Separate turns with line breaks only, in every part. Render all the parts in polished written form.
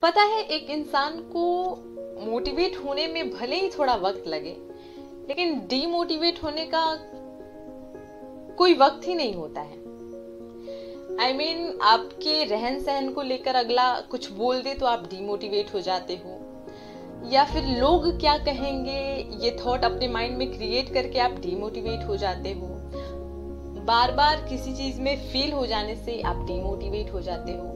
पता है, एक इंसान को मोटिवेट होने में भले ही थोड़ा वक्त लगे, लेकिन डीमोटिवेट होने का कोई वक्त ही नहीं होता है। I mean, आपके रहन सहन को लेकर अगला कुछ बोल दे तो आप डीमोटिवेट हो जाते हो, या फिर लोग क्या कहेंगे ये थॉट अपने माइंड में क्रिएट करके आप डीमोटिवेट हो जाते हो। बार बार किसी चीज में फेल हो जाने से आप डीमोटिवेट हो जाते हो।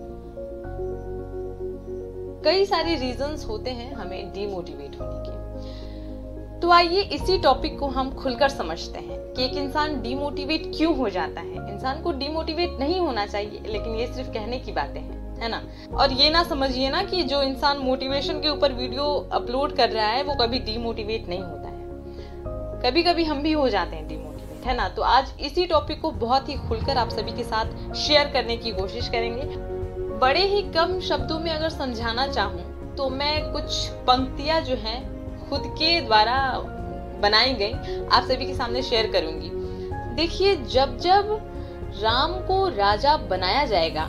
कई सारे रीजंस होते हैं हमें डीमोटिवेट होने के। तो आइए इसी टॉपिक को हम खुलकर समझते हैं कि एक इंसान डीमोटिवेट क्यों हो जाता है। इंसान को डीमोटिवेट नहीं होना चाहिए, लेकिन ये सिर्फ कहने की बातें हैं, है ना। और ये ना समझिए ना कि जो इंसान मोटिवेशन के ऊपर वीडियो अपलोड कर रहा है वो कभी डीमोटिवेट नहीं होता है। कभी कभी हम भी हो जाते हैं डीमोटिवेट, है ना। तो आज इसी टॉपिक को बहुत ही खुलकर आप सभी के साथ शेयर करने की कोशिश करेंगे। बड़े ही कम शब्दों में अगर समझाना चाहूं तो मैं कुछ पंक्तियां जो हैं खुद के द्वारा बनाई गई आप सभी के सामने शेयर करूंगी। देखिए, जब जब राम को राजा बनाया जाएगा,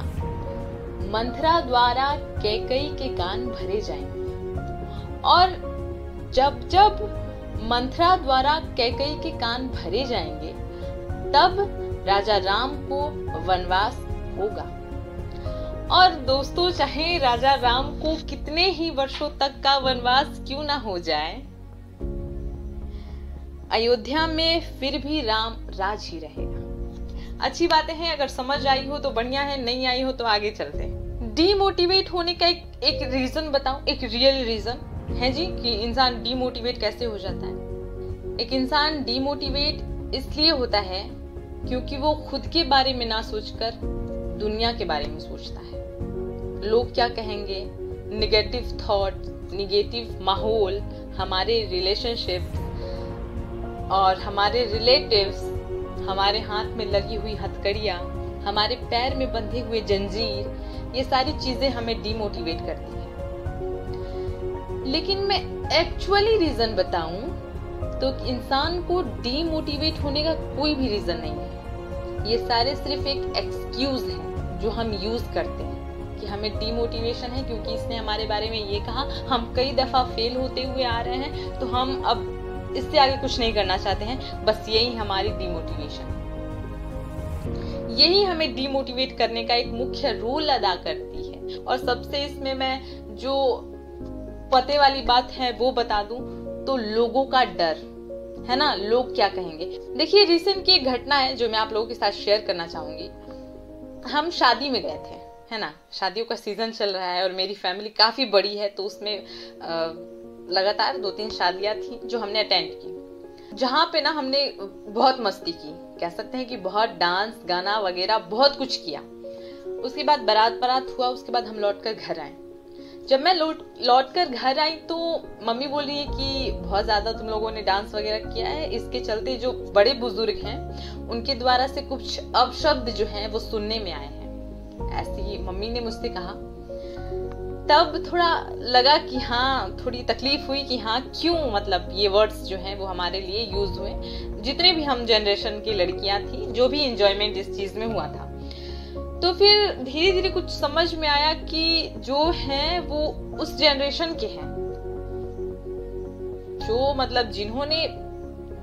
मंथरा द्वारा कैकई के कान भरे जाएंगे। और जब जब मंथरा द्वारा कैकई के कान भरे जाएंगे, तब राजा राम को वनवास होगा। और दोस्तों, चाहे राजा राम को कितने ही वर्षों तक का वनवास क्यों ना हो जाए, अयोध्या में फिर भी राम राज ही रहेगा। अच्छी बातें हैं, अगर समझ आई हो तो बढ़िया है, नहीं आई हो तो आगे चलते हैं। डीमोटिवेट होने का एक रीजन बताऊं, एक रियल रीजन है जी कि इंसान डीमोटिवेट कैसे हो जाता है। एक इंसान डीमोटिवेट इसलिए होता है क्योंकि वो खुद के बारे में ना सोचकर दुनिया के बारे में सोचता है। लोग क्या कहेंगे, निगेटिव थॉट, निगेटिव माहौल, हमारे रिलेशनशिप और हमारे रिलेटिव्स, हमारे हाथ में लगी हुई हथकड़ियां, हमारे पैर में बंधे हुए जंजीर, ये सारी चीजें हमें डीमोटिवेट करती हैं। लेकिन मैं एक्चुअली रीजन बताऊं तो इंसान को डीमोटिवेट होने का कोई भी रीजन नहीं है। ये सारे सिर्फ एक एक्सक्यूज है जो हम यूज करते हैं कि हमें डीमोटिवेशन है क्योंकि इसने हमारे बारे में ये कहा, हम कई दफा फेल होते हुए आ रहे हैं, तो हम अब इससे आगे कुछ नहीं करना चाहते हैं। बस यही हमारी डीमोटिवेशन, यही हमें डीमोटिवेट करने का एक मुख्य रोल अदा करती है। और सबसे इसमें मैं जो पते वाली बात है वो बता दूं तो लोगों का डर, है ना। लोग क्या कहेंगे। देखिए, रिसेंट की एक घटना है जो मैं आप लोगों के साथ शेयर करना चाहूंगी। हम शादी में गए थे, है ना। शादियों का सीजन चल रहा है और मेरी फैमिली काफी बड़ी है, तो उसमें लगातार 2-3 शादियां थी जो हमने अटेंड की, जहां पे ना हमने बहुत मस्ती की, कह सकते हैं कि बहुत डांस गाना वगैरह बहुत कुछ किया। उसके बाद बारात हुआ, उसके बाद हम लौट कर घर आए। जब मैं लौट कर घर आई तो मम्मी बोल रही है कि बहुत ज्यादा तुम लोगों ने डांस वगैरह किया है, इसके चलते जो बड़े बुजुर्ग हैं उनके द्वारा से कुछ अपशब्द जो हैं वो सुनने में आए हैं। ऐसे ही मम्मी ने मुझसे कहा। तब थोड़ा लगा कि हाँ, थोड़ी तकलीफ हुई कि हाँ क्यों, मतलब ये वर्ड्स जो हैं वो हमारे लिए यूज हुए। जितने भी हम जनरेशन की लड़कियां थी, जो भी एंजॉयमेंट इस चीज में हुआ था, तो फिर धीरे धीरे कुछ समझ में आया कि जो हैं वो उस जनरेशन के हैं, जो मतलब जिन्होंने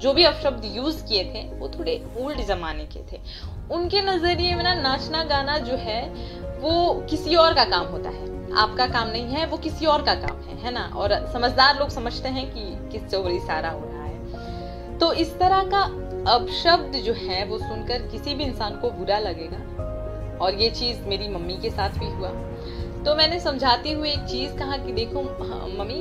जो भी अपशब्द यूज किए थे वो थोड़े ओल्ड जमाने के थे। उनके नजरिए में ना नाचना गाना जो है वो किसी और का काम होता है, आपका काम नहीं है, वो किसी और का काम है ना। और समझदार लोग समझते हैं कि किस ओर इशारा हो रहा है। तो इस तरह का अपशब्द जो है वो सुनकर किसी भी इंसान को बुरा लगेगा, और ये चीज मेरी मम्मी के साथ भी हुआ। तो मैंने समझाते हुए एक चीज कहा कि देखो मम्मी,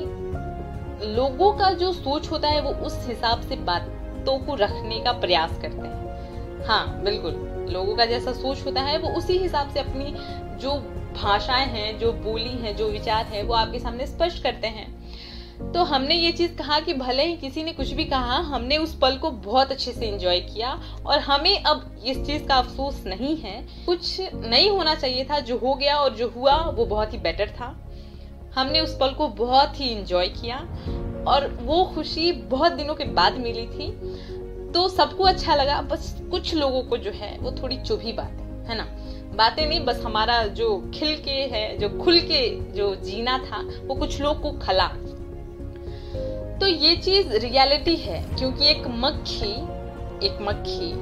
लोगों का जो सोच होता है वो उस हिसाब से बातों को रखने का प्रयास करते हैं। हाँ बिल्कुल, लोगों का जैसा सोच होता है वो उसी हिसाब से अपनी जो भाषाएं हैं, जो बोली है, जो विचार है वो आपके सामने स्पष्ट करते हैं। तो हमने ये चीज कहा कि भले ही किसी ने कुछ भी कहा, हमने उस पल को बहुत अच्छे से एंजॉय किया और हमें अब इस चीज का अफसोस नहीं है। कुछ नहीं होना चाहिए था, जो हो गया और जो हुआ वो बहुत ही बेटर था। हमने उस पल को बहुत ही एंजॉय किया और वो खुशी बहुत दिनों के बाद मिली थी, तो सबको अच्छा लगा। बस कुछ लोगों को जो है वो थोड़ी चुभी बात है ना। बातें नहीं, बस हमारा जो खिल के है, जो खुल के जो जीना था, वो कुछ लोग को खला। तो ये चीज रियलिटी है, क्योंकि एक मक्खी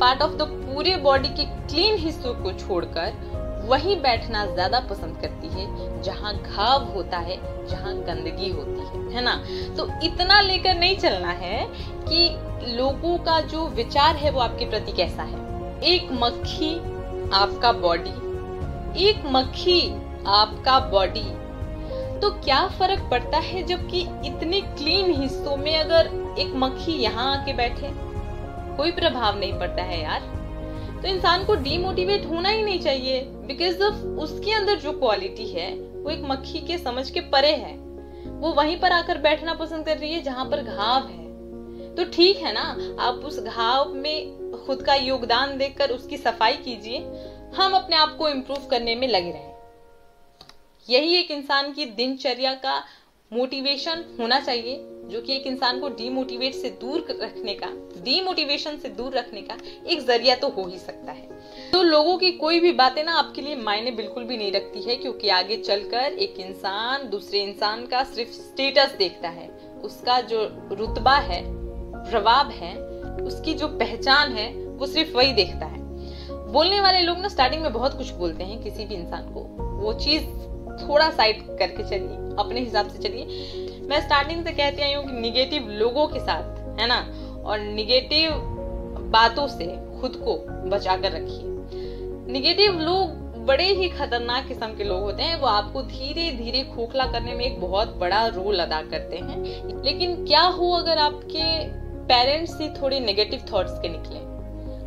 पार्ट ऑफ द पूरे बॉडी के क्लीन हिस्सों को छोड़कर वहीं बैठना ज्यादा पसंद करती है जहां घाव होता है, जहां गंदगी होती है ना। तो इतना लेकर नहीं चलना है कि लोगों का जो विचार है वो आपके प्रति कैसा है। एक मक्खी आपका बॉडी, एक मक्खी आपका बॉडी, तो क्या फर्क पड़ता है जबकि इतने क्लीन हिस्सों में अगर एक मक्खी यहाँ आके बैठे? कोई प्रभाव नहीं पड़ता है यार। तो इंसान को डीमोटिवेट होना ही नहीं चाहिए, बिकॉज ऑफ उसके अंदर जो क्वालिटी है वो एक मक्खी के समझ के परे है। वो वहीं पर आकर बैठना पसंद कर रही है जहां पर घाव है। तो ठीक है ना, आप उस घाव में खुद का योगदान देकर उसकी सफाई कीजिए, हम अपने आप को इम्प्रूव करने में लगे रहें। यही एक इंसान की दिनचर्या का मोटिवेशन होना चाहिए, जो कि एक इंसान को डीमोटिवेशन से दूर रखने का एक जरिया तो हो ही सकता है। तो लोगों की कोई भी बातें ना आपके लिए मायने बिल्कुल भी नहीं रखती है, क्योंकि आगे चलकर एक इंसान दूसरे इंसान का सिर्फ स्टेटस देखता है, उसका जो रुतबा है, प्रभाव है, उसकी जो पहचान है, वो सिर्फ वही देखता है। बोलने वाले लोग ना स्टार्टिंग में बहुत कुछ बोलते हैं किसी भी इंसान को, वो चीज थोड़ा साइड करके चलिए, अपने हिसाब से चलिए। मैं स्टार्टिंग से कहती आई हूँ कि निगेटिव लोगों के साथ, है ना, और निगेटिव बातों से खुद को बचा कर रखिए। निगेटिव लोग बड़े ही खतरनाक किस्म के लोग होते हैं, वो आपको धीरे धीरे खोखला करने में एक बहुत बड़ा रोल अदा करते हैं। लेकिन क्या हो अगर आपके पेरेंट्स ही थोड़े नेगेटिव थॉट्स के निकले?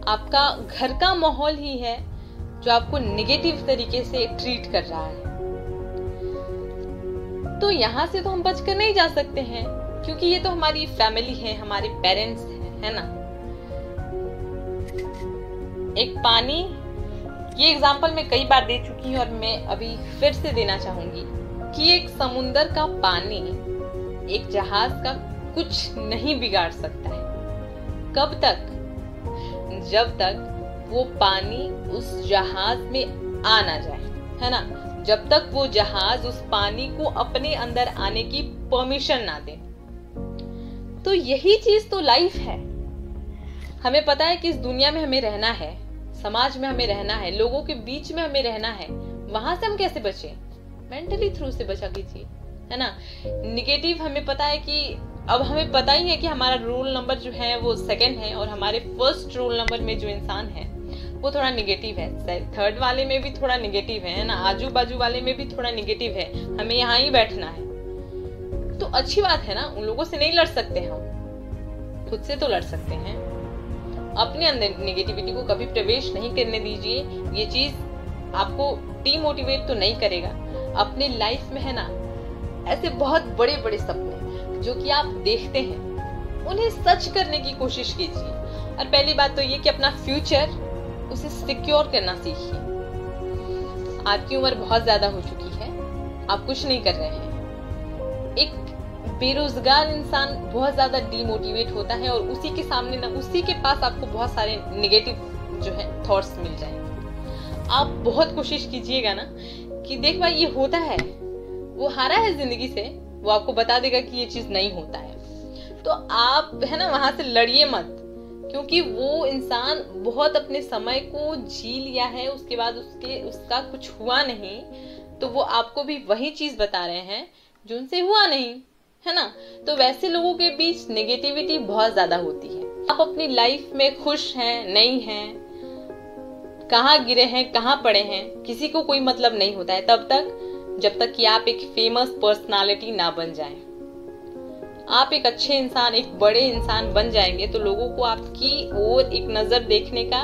आपका घर का माहौल ही है जो आपको नेगेटिव तरीके से ट्रीट कर रहा है। तो यहाँ से तो हम बचकर नहीं जा सकते हैं, क्योंकि ये तो हमारी फैमिली है, हमारे पेरेंट्स हैं, है ना। एक पानी, ये एग्जांपल मैं कई बार दे चुकी हूँ और मैं अभी फिर से देना चाहूंगी कि एक समुंदर का पानी एक जहाज का कुछ नहीं बिगाड़ सकता है। कब तक? जब तक वो पानी उस जहाज में आ ना जाए, है ना, जब तक वो जहाज उस पानी को अपने अंदर आने की परमिशन ना दे। तो यही चीज तो लाइफ है। हमें पता है कि इस दुनिया में हमें रहना है, समाज में हमें रहना है, लोगों के बीच में हमें रहना है। वहां से हम कैसे बचे? मेंटली थ्रू से बचा कीजिए, है ना। निगेटिव हमें पता है कि अब हमें पता ही है कि हमारा रोल नंबर जो है वो सेकंड है, और हमारे फर्स्ट रोल नंबर में जो इंसान है वो थोड़ा निगेटिव है, थर्ड वाले में भी थोड़ा निगेटिव है ना, आजू बाजू वाले में भी थोड़ा निगेटिव है, हमें यहाँ ही बैठना है। तो अच्छी बात है ना, उन लोगों से नहीं लड़ सकते, हम खुद से तो लड़ सकते हैं। अपने अंदर निगेटिविटी को कभी प्रवेश नहीं करने दीजिए। ये चीज आपको डीमोटिवेट तो नहीं करेगा। अपने लाइफ में है ना ऐसे बहुत बड़े बड़े सपने जो कि आप देखते हैं, उन्हें सच करने की कोशिश कीजिए। और पहली बात तो ये कि अपना फ्यूचर उसे सिक्योर करना सीखिए। आपकी उम्र बहुत ज्यादा हो चुकी है, आप कुछ नहीं कर रहे हैं। एक बेरोजगार इंसान बहुत ज्यादा डीमोटिवेट होता है, और उसी के सामने ना, उसी के पास आपको बहुत सारे नेगेटिव जो है थॉट्स मिल जाएंगे। आप बहुत कोशिश कीजिएगा ना कि देख भाई ये होता है, वो हारा है जिंदगी से, वो आपको बता देगा कि ये चीज नहीं होता है। तो आप है ना वहां से लड़िए मत, क्योंकि वो इंसान बहुत अपने समय को जी लिया है, उसके बाद उसका कुछ हुआ नहीं, तो वो आपको भी वही चीज बता रहे हैं जो उनसे हुआ नहीं, है ना। तो वैसे लोगों के बीच नेगेटिविटी बहुत ज्यादा होती है। आप अपनी लाइफ में खुश हैं, नहीं हैं, कहाँ गिरे हैं, कहाँ पड़े हैं, किसी को कोई मतलब नहीं होता है तब तक जब तक कि आप एक फेमस पर्सनालिटी ना बन जाएं। आप एक अच्छे इंसान, एक बड़े इंसान बन जाएंगे तो लोगों को आपकी ओर एक नजर देखने का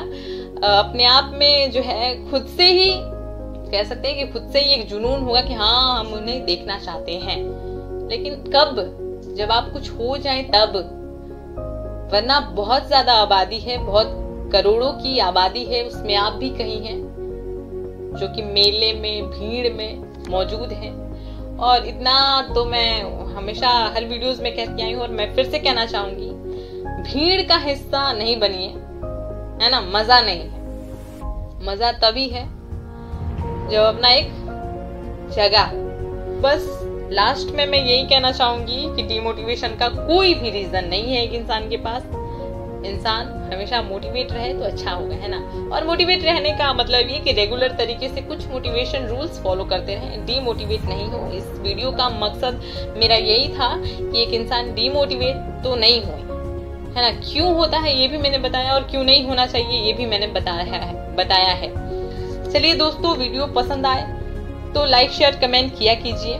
अपने आप में जो है खुद से ही कह सकते हैं कि खुद से ही एक जुनून होगा कि हाँ हम उन्हें देखना चाहते हैं। लेकिन कब? जब आप कुछ हो जाएं तब, वरना बहुत ज्यादा आबादी है, बहुत करोड़ों की आबादी है, उसमें आप भी कहीं हैं जो कि मेले में, भीड़ में मौजूद हैं। और इतना तो मैं हमेशा हर वीडियोस में कहती आई हूँ, और मैं फिर से कहना चाहूंगी, भीड़ का हिस्सा नहीं बनिए, है ना। मजा नहीं है, मजा तभी है जब अपना एक जगह। बस लास्ट में मैं यही कहना चाहूंगी कि डिमोटिवेशन का कोई भी रीजन नहीं है एक इंसान के पास। इंसान हमेशा मोटिवेट रहे तो अच्छा होगा, है ना। और मोटिवेट रहने का मतलब ये कि रेगुलर तरीके से कुछ मोटिवेशन रूल्स फॉलो करते रहें, डीमोटिवेट नहीं हो। इस वीडियो का मकसद मेरा यही था कि एक इंसान डीमोटिवेट तो नहीं हो, है ना। क्यों होता है ये भी मैंने बताया, और क्यों नहीं होना चाहिए ये भी मैंने बताया है। चलिए दोस्तों, वीडियो पसंद आए तो लाइक शेयर कमेंट किया कीजिए।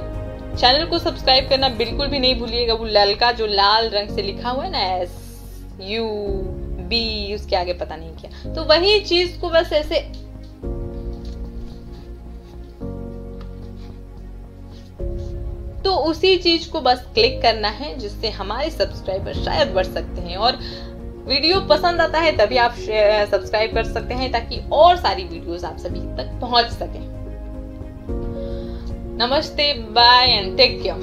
चैनल को सब्सक्राइब करना बिल्कुल भी नहीं भूलिएगा। वो ललका जो लाल रंग से लिखा हुआ है ना, SUB, उसके आगे पता नहीं क्या, तो वही चीज को बस ऐसे तो उसी चीज को बस क्लिक करना है, जिससे हमारे सब्सक्राइबर शायद बढ़ सकते हैं। और वीडियो पसंद आता है तभी आप सब्सक्राइब कर सकते हैं, ताकि और सारी वीडियोस आप सभी तक पहुंच सके। नमस्ते, बाय एंड टेक केयर।